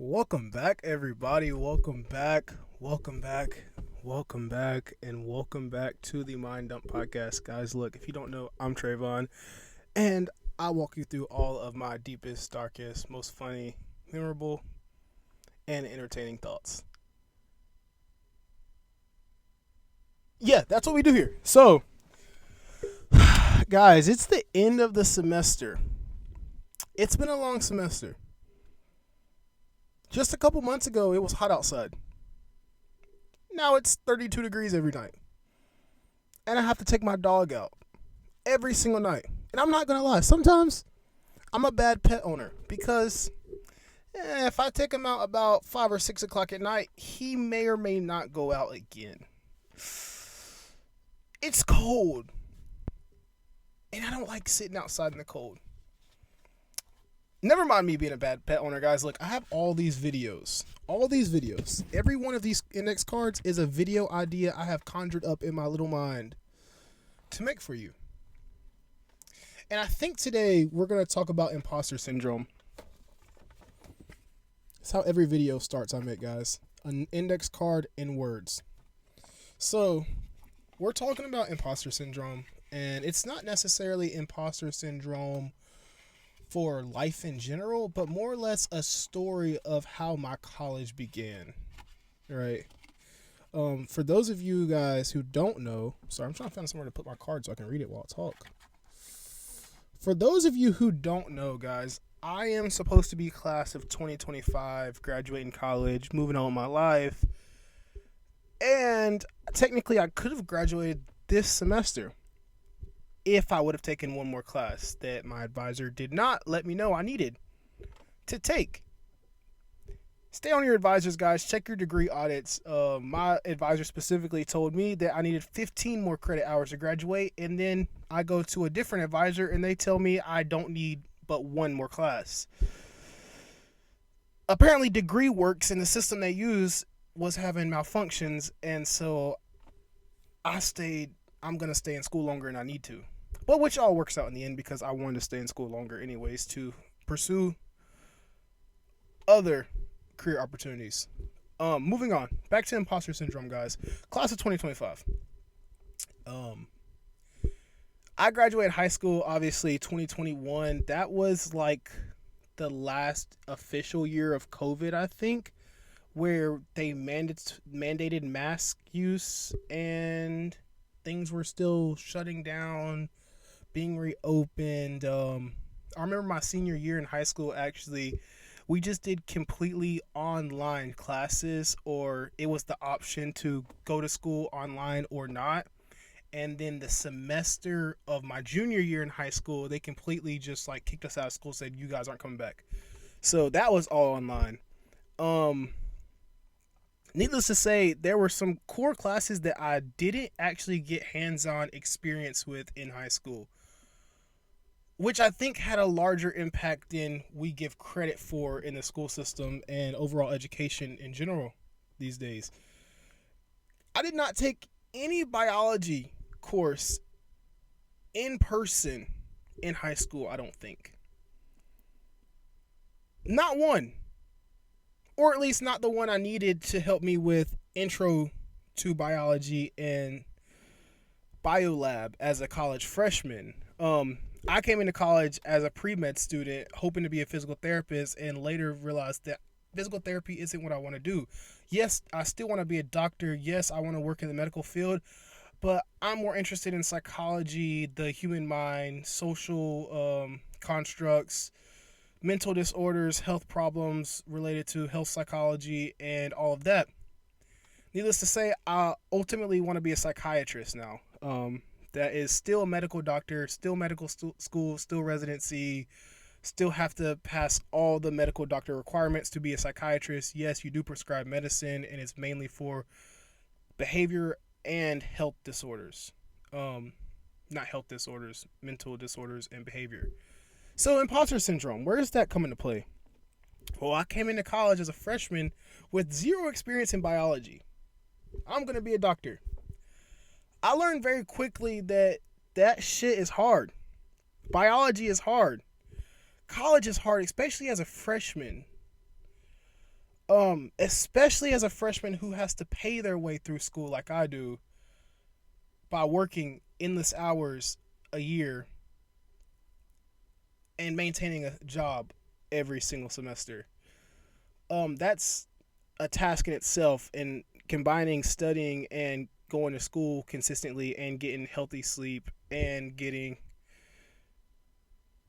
Welcome back, everybody. Welcome back. Welcome back. Welcome back. And welcome back to the Mind Dump Podcast. Guys, look, if you don't know, I'm Trayvon. And I walk you through all of my deepest, darkest, most funny, memorable, and entertaining thoughts. Yeah, that's what we do here. So, guys, it's the end of the semester. It's been a long semester. Just a couple months ago, it was hot outside. Now it's 32 degrees every night. And I have to take my dog out every single night. And I'm not going to lie, sometimes I'm a bad pet owner because if I take him out about 5 or 6 o'clock at night, he may or may not go out again. It's cold. And I don't like sitting outside in the cold. Never mind me being a bad pet owner, guys. Look, I have all these videos. Every one of these index cards is a video idea I have conjured up in my little mind to make for you. And I think today we're going to talk about imposter syndrome. That's how every video starts I make, guys. An index card in words. So, we're talking about imposter syndrome. And it's not necessarily imposter syndrome for life in general, but more or less a story of how my college began, right? For those of you guys who don't know, sorry, I'm trying to find somewhere to put my card so I can read it while I talk. For those of you who don't know, guys, I am supposed to be class of 2025, graduating college, moving on with my life, and technically I could have graduated this semester if I would have taken one more class that my advisor did not let me know I needed to take. Stay on your advisors, guys. Check your degree audits. My advisor specifically told me that I needed 15 more credit hours to graduate, and then I go to a different advisor, and they tell me I don't need but one more class. Apparently, degree works, and the system they use was having malfunctions, and so I'm going to stay in school longer than I need to. But which all works out in the end because I wanted to stay in school longer anyways to pursue other career opportunities. Moving on. Back to imposter syndrome, guys. Class of 2025. I graduated high school, obviously, 2021. That was like the last official year of COVID, I think, where they mandated mask use and things were still shutting down, being reopened. I remember my senior year in high school, actually, we just did completely online classes, or it was the option to go to school online or not. And then the semester of my junior year in high school, they completely just like kicked us out of school, said you guys aren't coming back. So that was all online. Needless to say, there were some core classes that I didn't actually get hands-on experience with in high school, which I think had a larger impact than we give credit for in the school system and overall education in general these days. I did not take any biology course in person in high school, I don't think. Not one. Or at least not the one I needed to help me with intro to biology and biolab as a college freshman. I came into college as a pre-med student hoping to be a physical therapist and later realized that physical therapy isn't what I want to do. Yes, I still want to be a doctor. Yes, I want to work in the medical field, but I'm more interested in psychology, the human mind, social constructs, mental disorders, health problems related to health psychology, and all of that. Needless to say, I ultimately want to be a psychiatrist now. That is still a medical doctor, still medical school, still residency, still have to pass all the medical doctor requirements to be a psychiatrist. Yes, you do prescribe medicine, and it's mainly for behavior and health disorders. Not health disorders, mental disorders and behavior. So imposter syndrome, where does that come into play? Well, I came into college as a freshman with zero experience in biology. I'm going to be a doctor. I learned very quickly that shit is hard. Biology is hard. College is hard, especially as a freshman. Especially as a freshman who has to pay their way through school like I do by working endless hours a year and maintaining a job every single semester. That's a task in itself, and combining studying and going to school consistently and getting healthy sleep and getting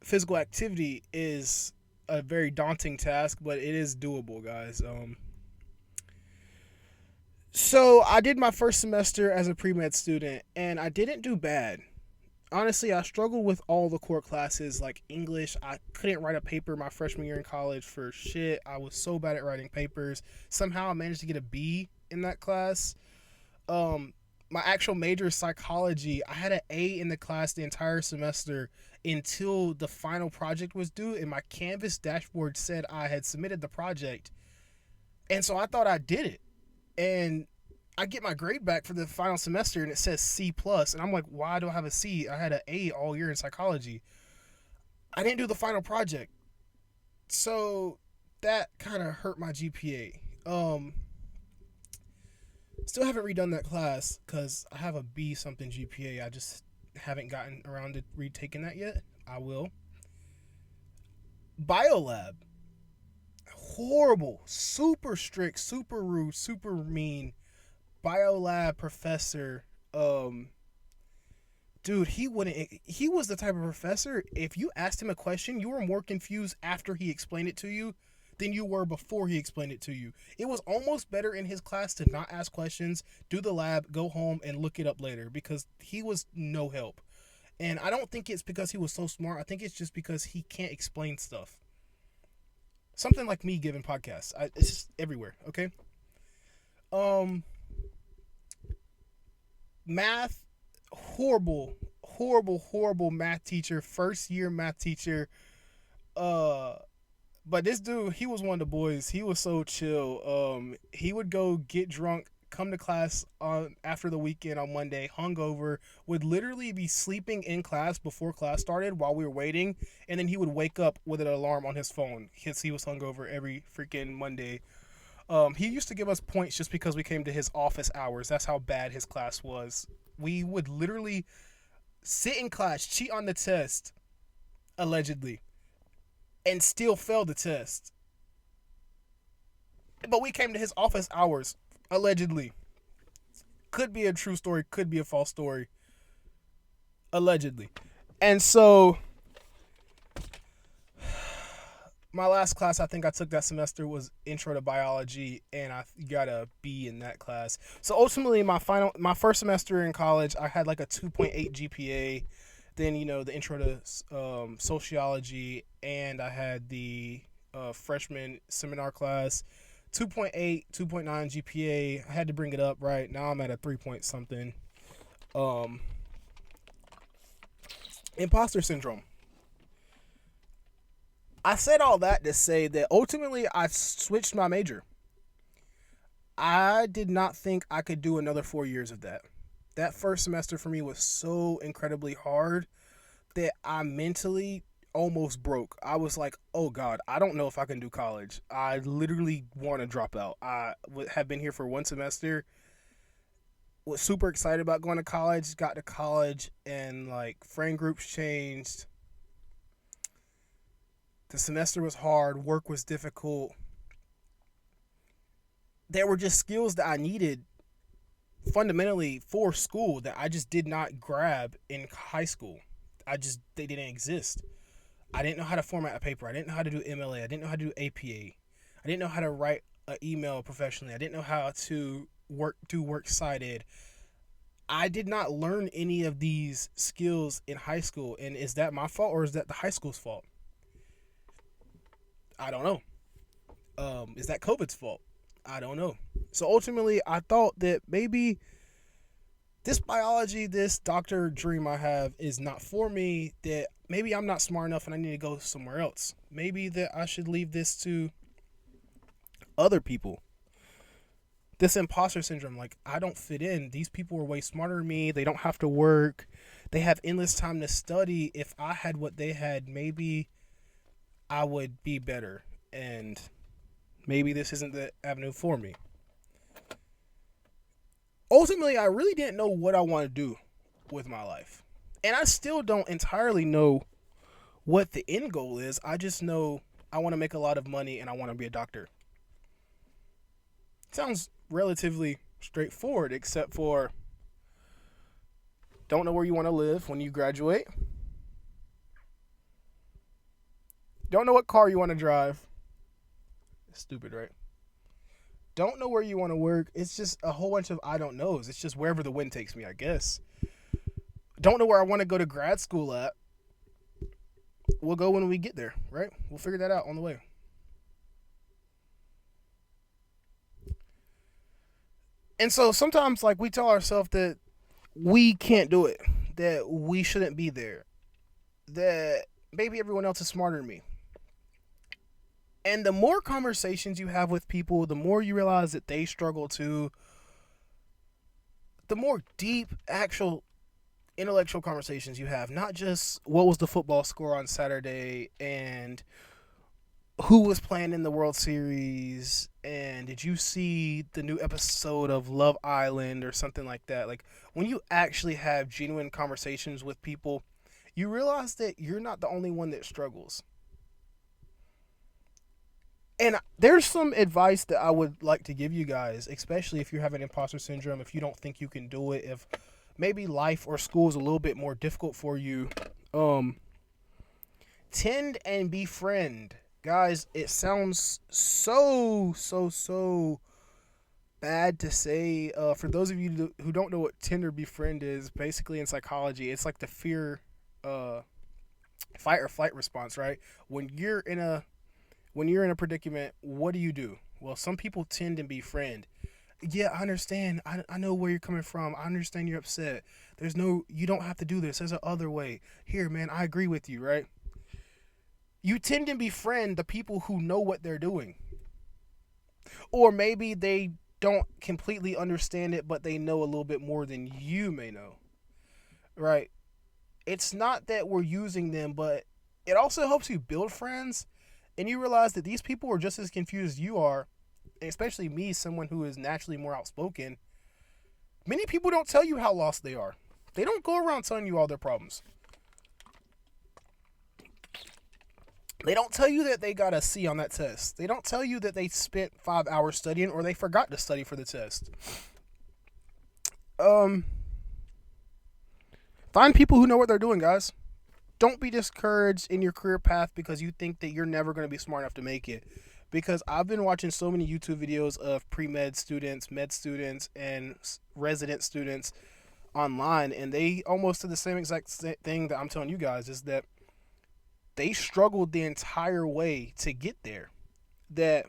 physical activity is a very daunting task, but it is doable, guys. So I did my first semester as a pre-med student, and I didn't do bad. Honestly, I struggled with all the core classes like English. I couldn't write a paper my freshman year in college for shit. I was so bad at writing papers. Somehow I managed to get a B in that class. Um, my actual major is psychology. I had an A in the class the entire semester until the final project was due, and my Canvas dashboard said I had submitted the project. And so I thought I did it. And I get my grade back for the final semester and it says C plus, and I'm like, why do I have a C? I had an A all year in psychology. I didn't do the final project, so that kind of hurt my GPA. Still haven't redone that class because I have a B something GPA. I just haven't gotten around to retaking that yet. I will. Biolab, horrible, super strict, super rude, super mean biolab professor. Dude, he was the type of professor, if you asked him a question, you were more confused after he explained it to you than you were before he explained it to you. It was almost better in his class to not ask questions, do the lab, go home, and look it up later, because he was no help. And I don't think it's because he was so smart. I think it's just because he can't explain stuff. Something like me giving podcasts. It's just everywhere, okay? Um, Math, horrible, horrible, horrible math teacher. First year math teacher. Uh, but this dude, he was one of the boys. He was so chill. He would go get drunk, come to class on after the weekend on Monday, hungover, would literally be sleeping in class before class started while we were waiting, and then he would wake up with an alarm on his phone because he was hungover every freaking Monday. He used to give us points just because we came to his office hours. That's how bad his class was. We would literally sit in class, cheat on the test, allegedly, and still fail the test. But we came to his office hours, allegedly. Could be a true story, could be a false story. Allegedly. And so my last class I think I took that semester was Intro to Biology, and I got a B in that class. So ultimately, my first semester in college, I had like a 2.8 GPA. Then the Intro to Sociology, and I had the freshman seminar class. 2.8, 2.9 GPA. I had to bring it up, right? Now I'm at a 3 point something. Imposter Syndrome. I said all that to say that ultimately I switched my major. I did not think I could do another 4 years of that. That first semester for me was so incredibly hard that I mentally almost broke. I was like, oh God, I don't know if I can do college. I literally want to drop out. I have been here for one semester, was super excited about going to college, got to college, and like friend groups changed. The semester was hard, work was difficult. There were just skills that I needed fundamentally for school that I just did not grab in high school. They didn't exist. I didn't know how to format a paper. I didn't know how to do MLA. I didn't know how to do APA. I didn't know how to write an email professionally. I didn't know how to do works cited. I did not learn any of these skills in high school. And is that my fault or is that the high school's fault? I don't know. Is that COVID's fault? I don't know. So ultimately, I thought that maybe this biology, this doctor dream I have is not for me, that maybe I'm not smart enough and I need to go somewhere else. Maybe that I should leave this to other people. This imposter syndrome, like, I don't fit in. These people are way smarter than me. They don't have to work. They have endless time to study. If I had what they had, maybe I would be better. And maybe this isn't the avenue for me. Ultimately, I really didn't know what I want to do with my life. And I still don't entirely know what the end goal is. I just know I want to make a lot of money and I want to be a doctor. Sounds relatively straightforward, except for don't know where you want to live when you graduate. Don't know what car you want to drive. Stupid, right? Don't know where you want to work. It's just a whole bunch of I don't knows. It's just wherever the wind takes me, I guess. Don't know where I want to go to grad school at. We'll go when we get there, right? We'll figure that out on the way. And so sometimes, like, we tell ourselves that we can't do it, that we shouldn't be there, that maybe everyone else is smarter than me. And the more conversations you have with people, the more you realize that they struggle too. The more deep, actual intellectual conversations you have, not just what was the football score on Saturday and who was playing in the World Series and did you see the new episode of Love Island or something like that. Like, when you actually have genuine conversations with people, you realize that you're not the only one that struggles. And there's some advice that I would like to give you guys, especially if you're having imposter syndrome, if you don't think you can do it, if maybe life or school is a little bit more difficult for you. Tend and befriend. Guys, it sounds so bad to say. For those of you who don't know what tend or befriend is, basically in psychology, it's like the fear, fight or flight response, right? When you're in a predicament, what do? Well, some people tend and befriend. Yeah, I understand. I know where you're coming from. I understand you're upset. You don't have to do this. There's a other way. Here, man, I agree with you, right? You tend to befriend the people who know what they're doing. Or maybe they don't completely understand it, but they know a little bit more than you may know. Right? It's not that we're using them, but it also helps you build friends. And you realize that these people are just as confused as you are. Especially me, someone who is naturally more outspoken. Many people don't tell you how lost they are. They don't go around telling you all their problems. They don't tell you that they got a C on that test. They don't tell you that they spent 5 hours studying or they forgot to study for the test. Find people who know what they're doing, guys. Don't be discouraged in your career path because you think that you're never going to be smart enough to make it. Because I've been watching so many YouTube videos of pre-med students, med students, and resident students online, and they almost do the same exact thing that I'm telling you guys, is that they struggled the entire way to get there. That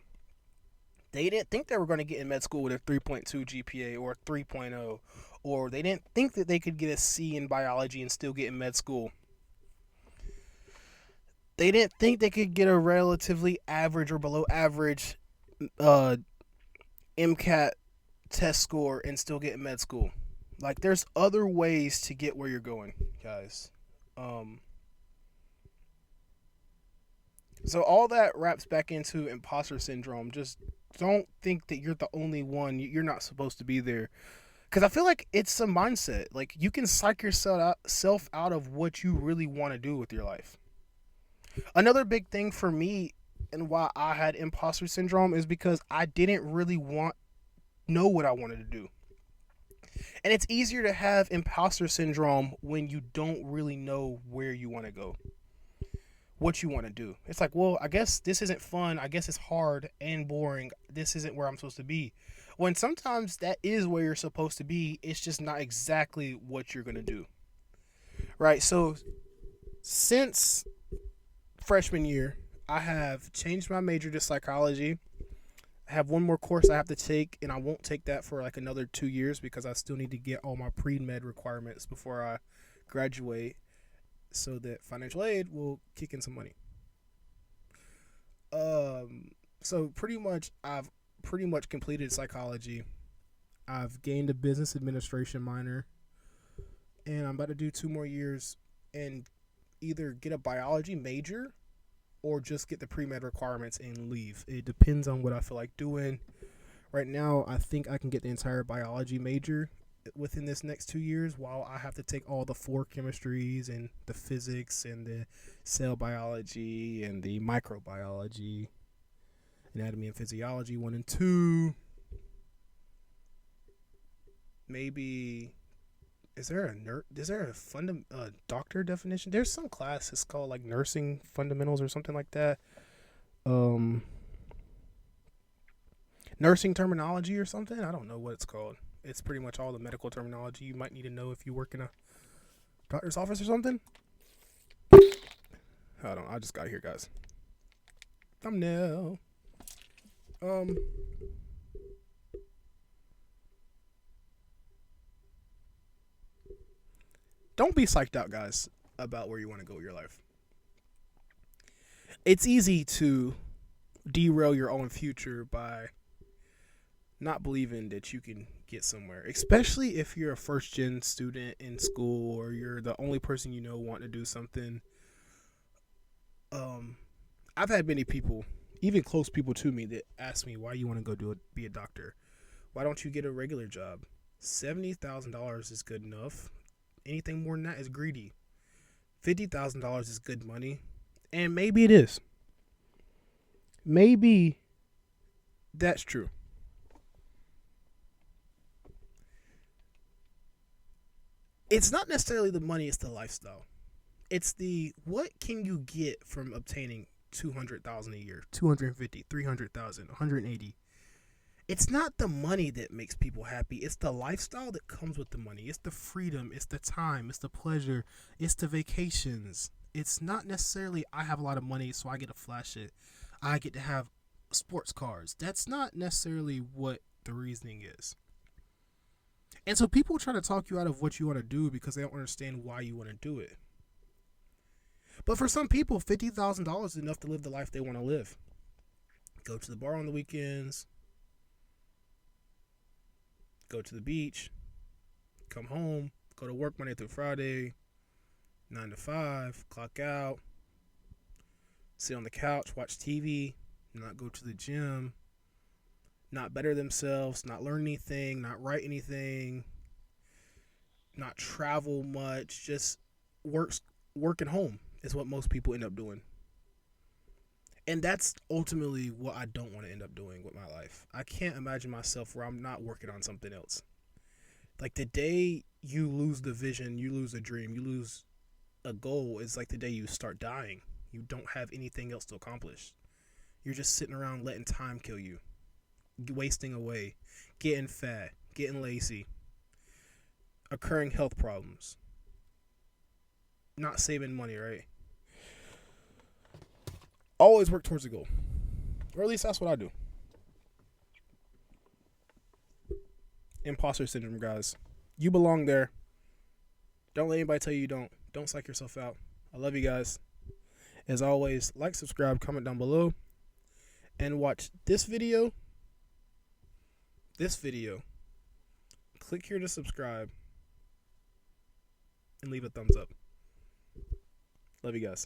they didn't think they were going to get in med school with a 3.2 GPA or a 3.0, or they didn't think that they could get a C in biology and still get in med school. They didn't think they could get a relatively average or below average MCAT test score and still get in med school. Like, there's other ways to get where you're going, guys. So all that wraps back into imposter syndrome. Just don't think that you're the only one. You're not supposed to be there. Because I feel like it's a mindset. Like, you can psych yourself out of what you really want to do with your life. Another big thing for me and why I had imposter syndrome is because I didn't really know what I wanted to do. And it's easier to have imposter syndrome when you don't really know where you want to go, what you want to do. It's like, well, I guess this isn't fun. I guess it's hard and boring. This isn't where I'm supposed to be. When sometimes that is where you're supposed to be. It's just not exactly what you're going to do. Right? So since freshman year, I have changed my major to psychology. I have one more course I have to take, and I won't take that for like another 2 years because I still need to get all my pre-med requirements before I graduate so that financial aid will kick in some money. So I've pretty much completed psychology. I've gained a business administration minor, and I'm about to do 2 more years and either get a biology major or just get the pre-med requirements and leave. It depends on what I feel like doing. Right now, I think I can get the entire biology major within this next 2 years, while I have to take all the 4 chemistries and the physics and the cell biology and the microbiology, anatomy and physiology 1 and 2. Maybe is there a doctor definition? There's some class it's called like nursing fundamentals or something like that. Nursing terminology or something. I don't know what it's called. It's pretty much all the medical terminology you might need to know if you work in a doctor's office or something. Hold on, I just got here, guys. Thumbnail. Don't be psyched out, guys, about where you want to go with your life. It's easy to derail your own future by not believing that you can get somewhere, especially if you're a first-gen student in school or you're the only person you know wanting to do something. I've had many people, even close people to me, that ask me, why you want to go be a doctor? Why don't you get a regular job? $70,000 is good enough. Anything more than that is greedy. $50,000 is good money. And maybe it is. Maybe that's true. It's not necessarily the money, it's the lifestyle. It's the what can you get from obtaining $200,000 a year, $250,000, $300,000, $180,000. It's not the money that makes people happy. It's the lifestyle that comes with the money. It's the freedom. It's the time. It's the pleasure. It's the vacations. It's not necessarily I have a lot of money, so I get to flash it. I get to have sports cars. That's not necessarily what the reasoning is. And so people try to talk you out of what you want to do because they don't understand why you want to do it. But for some people, $50,000 is enough to live the life they want to live. Go to the bar on the weekends. Go to the beach. Come home. Go to work Monday through Friday. 9 to 5. Clock out. Sit on the couch. Watch TV. Not go to the gym. Not better themselves. Not learn anything. Not write anything. Not travel much. Just work at home is what most people end up doing. And that's ultimately what I don't want to end up doing with my life. I can't imagine myself where I'm not working on something else. Like the day you lose the vision, you lose a dream, you lose a goal, is like the day you start dying. You don't have anything else to accomplish. You're just sitting around letting time kill you. Wasting away. Getting fat. Getting lazy. Occurring health problems. Not saving money, right? Always work towards a goal. Or at least that's what I do. Imposter syndrome, guys. You belong there. Don't let anybody tell you you don't. Don't psych yourself out. I love you guys. As always, like, subscribe, comment down below. And watch this video. Click here to subscribe. And leave a thumbs up. Love you guys.